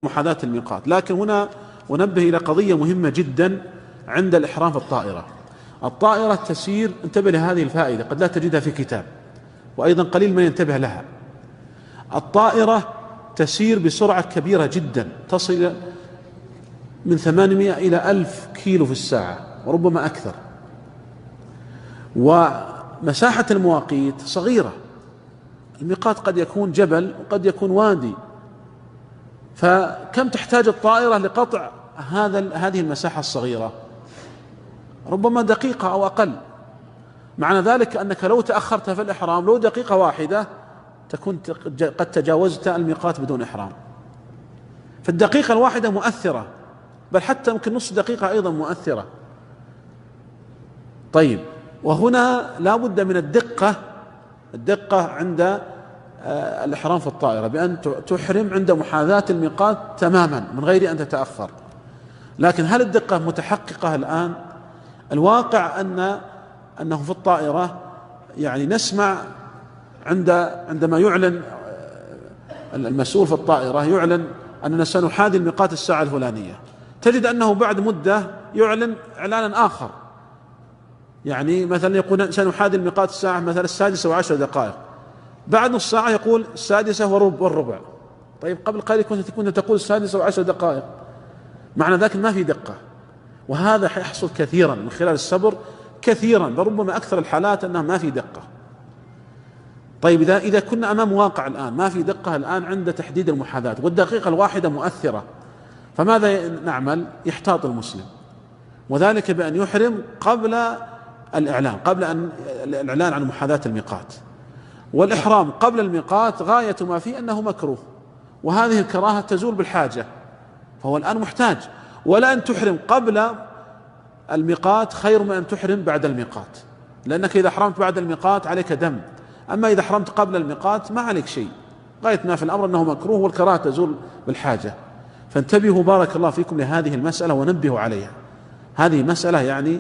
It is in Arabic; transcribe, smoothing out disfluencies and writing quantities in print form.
محاذاة الميقات. لكن هنا أنبه إلى قضية مهمة جدا عند الإحرام في الطائرة. الطائرة تسير، انتبه لهذه الفائدة قد لا تجدها في كتاب، وأيضا قليل من ينتبه لها. الطائرة تسير بسرعة كبيرة جدا، تصل من 800 إلى 1000 كيلو في الساعة وربما أكثر، ومساحة المواقيت صغيرة. الميقات قد يكون جبل وقد يكون وادي، فكم تحتاج الطائرة لقطع هذه المساحة الصغيرة؟ ربما دقيقة أو أقل. معنى ذلك أنك لو تأخرت في الإحرام لو دقيقة واحدة تكون قد تجاوزت الميقات بدون إحرام. فالدقيقة الواحدة مؤثرة، بل حتى يمكن نصف دقيقة أيضا مؤثرة. طيب، وهنا لا بد من الدقة عند الإحرام في الطائرة، بأن تحرم عند محاذاة الميقات تماما من غير أن تتأخر. لكن هل الدقة متحققة الآن؟ الواقع أنه في الطائرة يعني نسمع عندما يعلن المسؤول في الطائرة يعلن أننا سنحاذي الميقات الساعة الفلانية، تجد أنه بعد مدة يعلن إعلانا آخر، يعني مثلا يقول سنحاذي الميقات الساعة مثلا 6:10، بعد نص ساعة يقول 6:15. طيب، قبل قليل كنت تقول 6:10. معنى ذلك ما في دقة، وهذا يحصل كثيرا من خلال الصبر، كثيرا لربما أكثر الحالات أنها ما في دقة. طيب، إذا كنا أمام واقع الآن ما في دقة الآن عند تحديد المحاذاة، والدقيقة الواحدة مؤثرة، فماذا نعمل؟ يحتاط المسلم، وذلك بأن يحرم قبل الإعلان عن محاذاة الميقات. والإحرام قبل الميقات غاية ما فيه أنه مكروه، وهذه الكراهة تزول بالحاجة، فهو الآن محتاج. ولا أن تحرم قبل الميقات خير من أن تحرم بعد الميقات، لأنك إذا أحرمت بعد الميقات عليك دم، أما إذا أحرمت قبل الميقات ما عليك شيء. غاية ما في الأمر أنه مكروه، والكراهة تزول بالحاجة. فانتبهوا بارك الله فيكم لهذه المسألة ونبهوا عليها. هذه مسألة يعني